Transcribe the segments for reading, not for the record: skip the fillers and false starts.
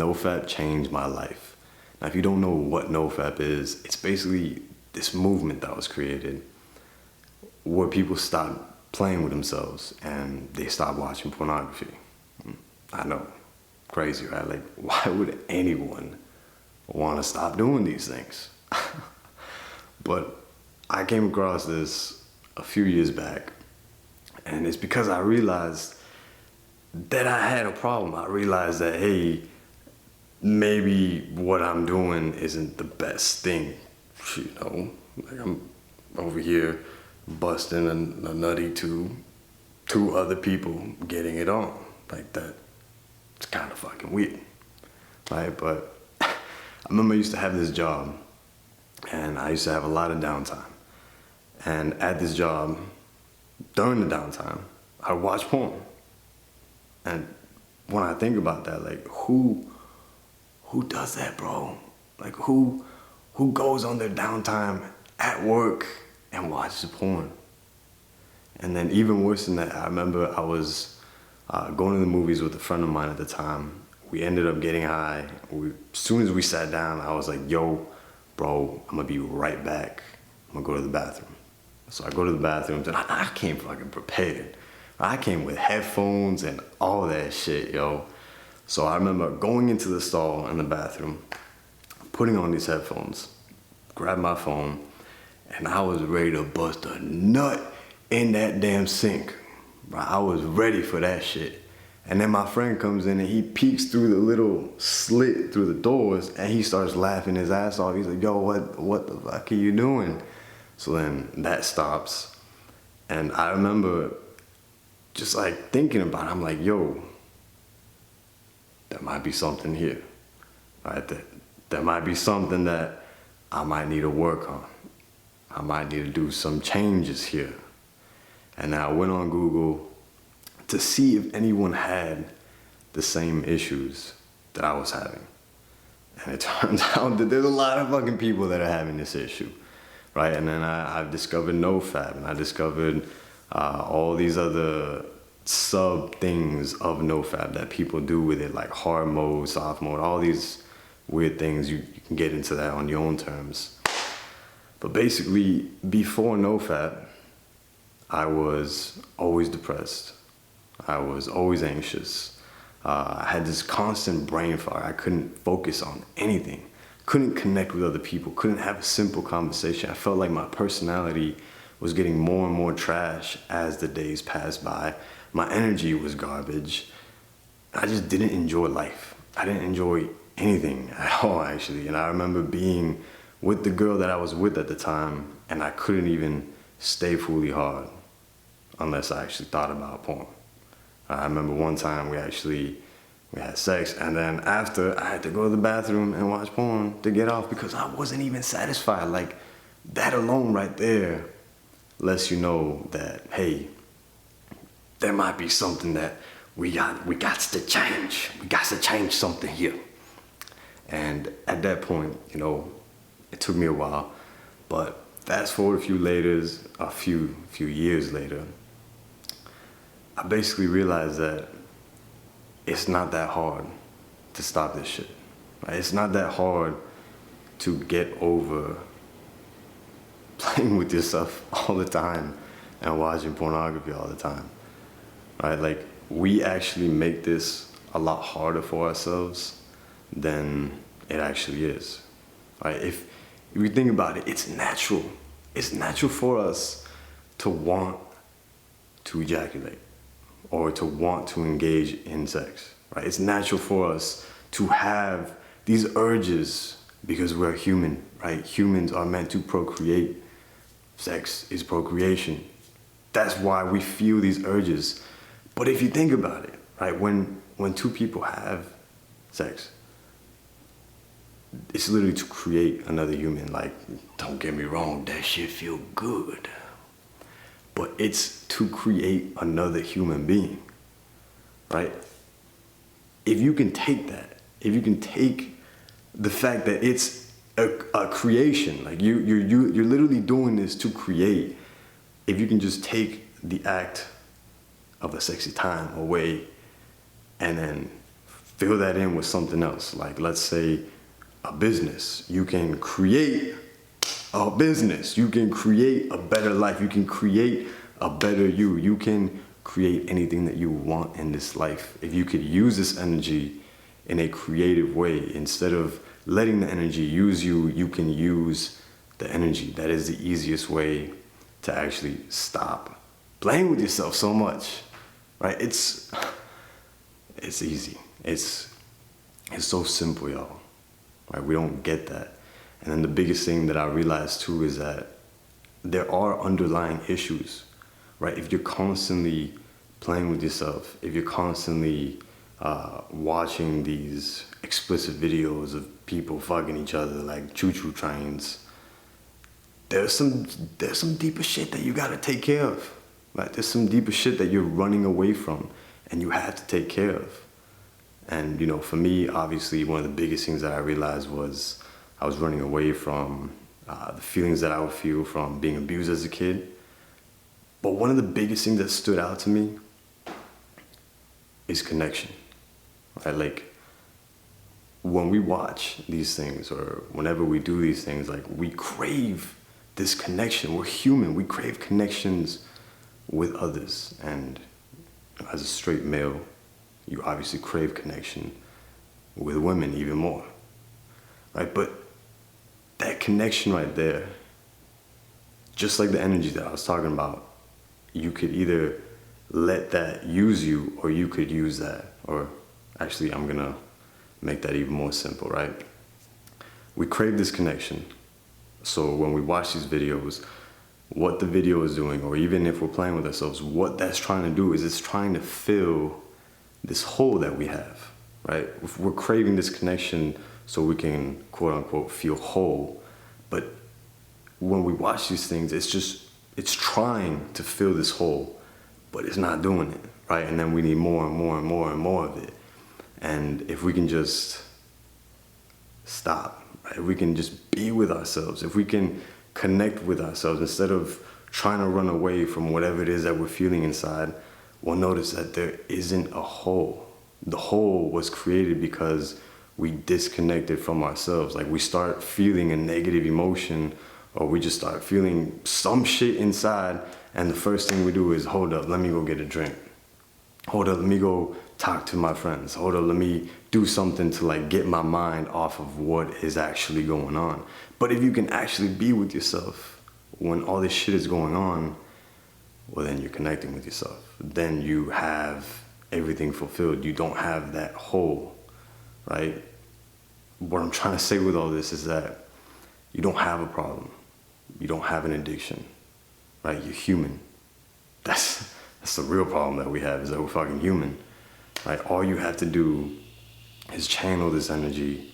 NoFap changed my life. Now, if you don't know what NoFap is, it's basically this movement that was created where people stop playing with themselves and they stop watching pornography. I know, crazy, right? Like, why would anyone want to stop doing these things? But I came across this a few years back, and it's because I realized that I had a problem. I realized that, hey, maybe what I'm doing isn't the best thing, you know? Like, I'm over here busting a nutty to two other people getting it on. Like, that, it's kind of fucking weird, right? But I remember I used to have this job, and I used to have a lot of downtime. And at this job, during the downtime, I watch porn. And when I think about that, like, who does that, bro? Like, who goes on their downtime at work and watches porn? And then even worse than that, I remember I was going to the movies with a friend of mine at the time. We ended up getting high. As soon as we sat down, I was like, yo, bro, I'm gonna be right back. I'm gonna go to the bathroom. So I go to the bathroom, and I came fucking prepared. I came with headphones and all that shit, yo. So I remember going into the stall in the bathroom, putting on these headphones, grabbed my phone, and I was ready to bust a nut in that damn sink. I was ready for that shit. And then my friend comes in and he peeks through the little slit through the doors and he starts laughing his ass off. He's like, yo, what the fuck are you doing? So then that stops. And I remember just like thinking about it. I'm like, yo, there might be something here, right? There might be something that I might need to work on. I might need to do some changes here. And then I went on Google to see if anyone had the same issues that I was having. And it turns out that there's a lot of fucking people that are having this issue, right? And then I discovered NoFap, and I discovered all these other sub things of NoFap that people do with it, like hard mode, soft mode, all these weird things. You can get into that on your own terms. But basically, before NoFap, I was always depressed. I was always anxious. I had this constant brain fog. I couldn't focus on anything. Couldn't connect with other people. Couldn't have a simple conversation. I felt like my personality was getting more and more trash as the days passed by. My energy was garbage. I just didn't enjoy life. I didn't enjoy anything at all, actually. And I remember being with the girl that I was with at the time, and I couldn't even stay fully hard unless I actually thought about porn. I remember one time we had sex, and then after I had to go to the bathroom and watch porn to get off because I wasn't even satisfied. Like, that alone right there lets you know that, hey, there might be something that we got to change. We got to change something here. And at that point, you know, it took me a while, but fast forward a few years later, I basically realized that it's not that hard to stop this shit. Right? It's not that hard to get over playing with yourself all the time and watching pornography all the time. Right? Like, we actually make this a lot harder for ourselves than it actually is. Right? If you think about it, it's natural. It's natural for us to want to ejaculate or to want to engage in sex, right? It's natural for us to have these urges because we're human, right? Humans are meant to procreate. Sex is procreation. That's why we feel these urges. But if you think about it, right, when two people have sex, it's literally to create another human. Like, don't get me wrong, that shit feel good. But it's to create another human being, right? If you can take that, if you can take the fact that it's a creation, like you're literally doing this to create, if you can just take the act of a sexy time away and then fill that in with something else. Like, let's say a business. You can create a business. You can create a better life. You can create a better you. You can create anything that you want in this life. If you could use this energy in a creative way, instead of letting the energy use you, you can use the energy. That is the easiest way to actually stop playing with yourself so much, right? It's easy. It's so simple, y'all. Right? We don't get that. And then the biggest thing that I realized too is that there are underlying issues, right? If you're constantly playing with yourself, if you're constantly watching these explicit videos of people fucking each other like choo-choo trains, there's some deeper shit that you gotta take care of, right? There's some deeper shit that you're running away from and you have to take care of. And, you know, for me, obviously, one of the biggest things that I realized was I was running away from the feelings that I would feel from being abused as a kid. But one of the biggest things that stood out to me is connection, right? Like, when we watch these things or whenever we do these things, like, we crave this connection. We're human. We crave connections with others. And as a straight male, you obviously crave connection with women even more, right? But that connection right there, just like the energy that I was talking about, you could either let that use you or you could use that. Or actually, I'm gonna make that even more simple, right? We crave this connection. So when we watch these videos, what the video is doing, or even if we're playing with ourselves, what that's trying to do is it's trying to fill this hole that we have, right? We're craving this connection so we can, quote unquote, feel whole. But when we watch these things, it's trying to fill this hole, but it's not doing it, right? And then we need more and more and more and more of it. And if we can just stop, right? If we can just be with ourselves, if we can connect with ourselves instead of trying to run away from whatever it is that we're feeling inside, we'll notice that there isn't a hole. The hole was created because we disconnected from ourselves. Like, we start feeling a negative emotion, or we just start feeling some shit inside, and the first thing we do is, hold up, let me go get a drink. Hold up, let me go talk to my friends. Hold up, let me do something to, like, get my mind off of what is actually going on. But if you can actually be with yourself when all this shit is going on, well, then you're connecting with yourself. Then you have everything fulfilled. You don't have that hole, right? What I'm trying to say with all this is that you don't have a problem. You don't have an addiction, right? You're human. That's the real problem that we have, is that we're fucking human, right? All you have to do is channel this energy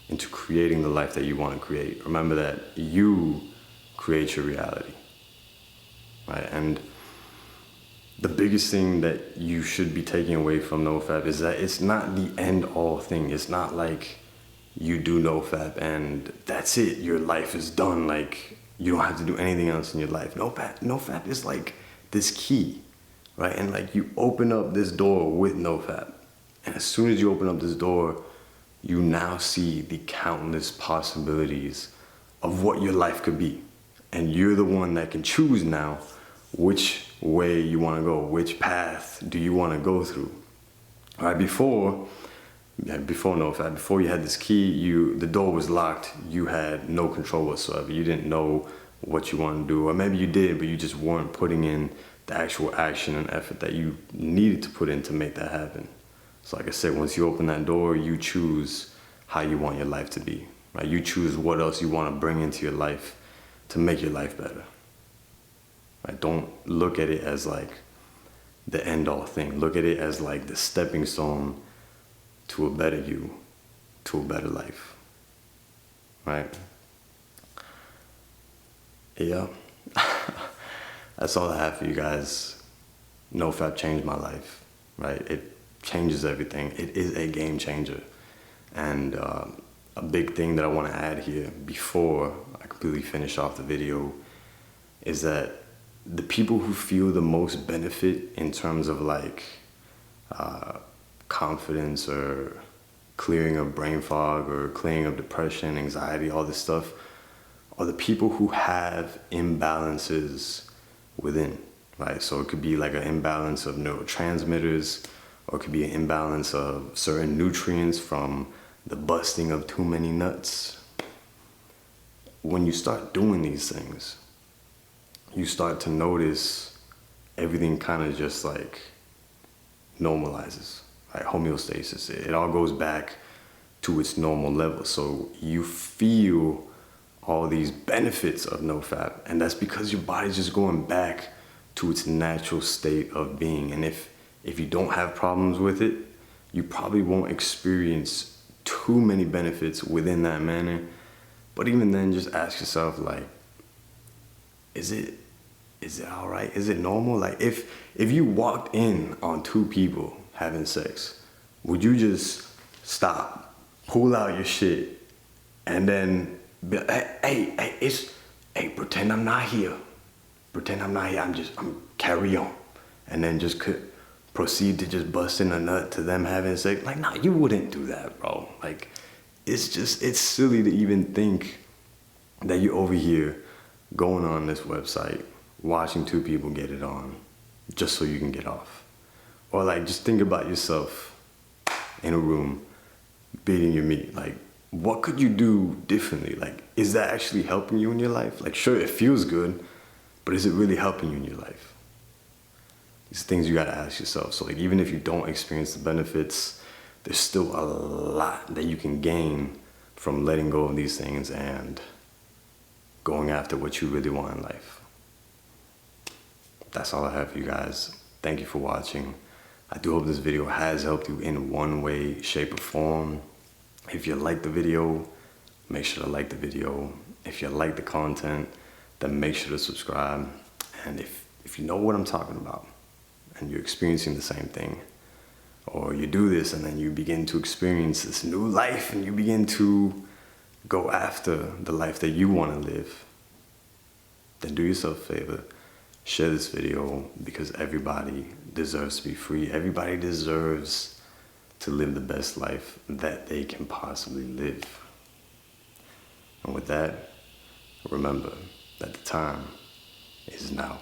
into creating the life that you want to create. Remember that you create your reality, right? And the biggest thing that you should be taking away from NoFap is that it's not the end-all thing. It's not like you do NoFap and that's it. Your life is done. Like, you don't have to do anything else in your life. NoFap is like this key, right? And like, you open up this door with NoFap. And as soon as you open up this door, you now see the countless possibilities of what your life could be. And you're the one that can choose now which way you want to go, which path do you want to go through. All right, before NoFap, before you had this key, the door was locked. You had no control whatsoever. You didn't know what you want to do, or maybe you did, but you just weren't putting in the actual action and effort that you needed to put in to make that happen. So like I said, once you open that door, you choose how you want your life to be, right? You choose what else you want to bring into your life to make your life better. Right? Don't look at it as like the end-all thing. Look at it as like the stepping stone to a better you, to a better life, right? Yeah, that's all I have for you guys. NoFap changed my life, right? It changes everything. It is a game changer. And a big thing that I want to add here before I completely finish off the video is that the people who feel the most benefit in terms of like confidence or clearing of brain fog or clearing of depression, anxiety, all this stuff, are the people who have imbalances within, right? So it could be like an imbalance of neurotransmitters, or it could be an imbalance of certain nutrients from the busting of too many nuts. When you start doing these things, you start to notice everything kind of just like normalizes, right? Homeostasis. It all goes back to its normal level. So you feel all these benefits of NoFap, and that's because your body's just going back to its natural state of being. And if you don't have problems with it, you probably won't experience too many benefits within that manner. But even then, just ask yourself, like, is it all right? Is it normal? Like, if you walked in on two people having sex, would you just stop, pull out your shit, and then be like, hey, pretend I'm not here. Pretend I'm not here. I'm carry on, and then just proceed to just bust in a nut to them having sex? Like, nah, you wouldn't do that, bro. Like, it's silly to even think that you're over here going on this website, watching two people get it on just so you can get off. Or like, just think about yourself in a room beating your meat. Like, what could you do differently? Like, is that actually helping you in your life? Like, sure, it feels good, but is it really helping you in your life? These things you gotta ask yourself. So like, even if you don't experience the benefits, there's still a lot that you can gain from letting go of these things and going after what you really want in life. That's all I have for you guys. Thank you for watching. I do hope this video has helped you in one way, shape, or form. If you like the video, make sure to like the video. If you like the content, then make sure to subscribe. And if you know what I'm talking about and you're experiencing the same thing, or you do this and then you begin to experience this new life and you begin to go after the life that you want to live, then do yourself a favor. Share this video, because everybody deserves to be free. Everybody deserves to live the best life that they can possibly live. And with that, remember that the time is now.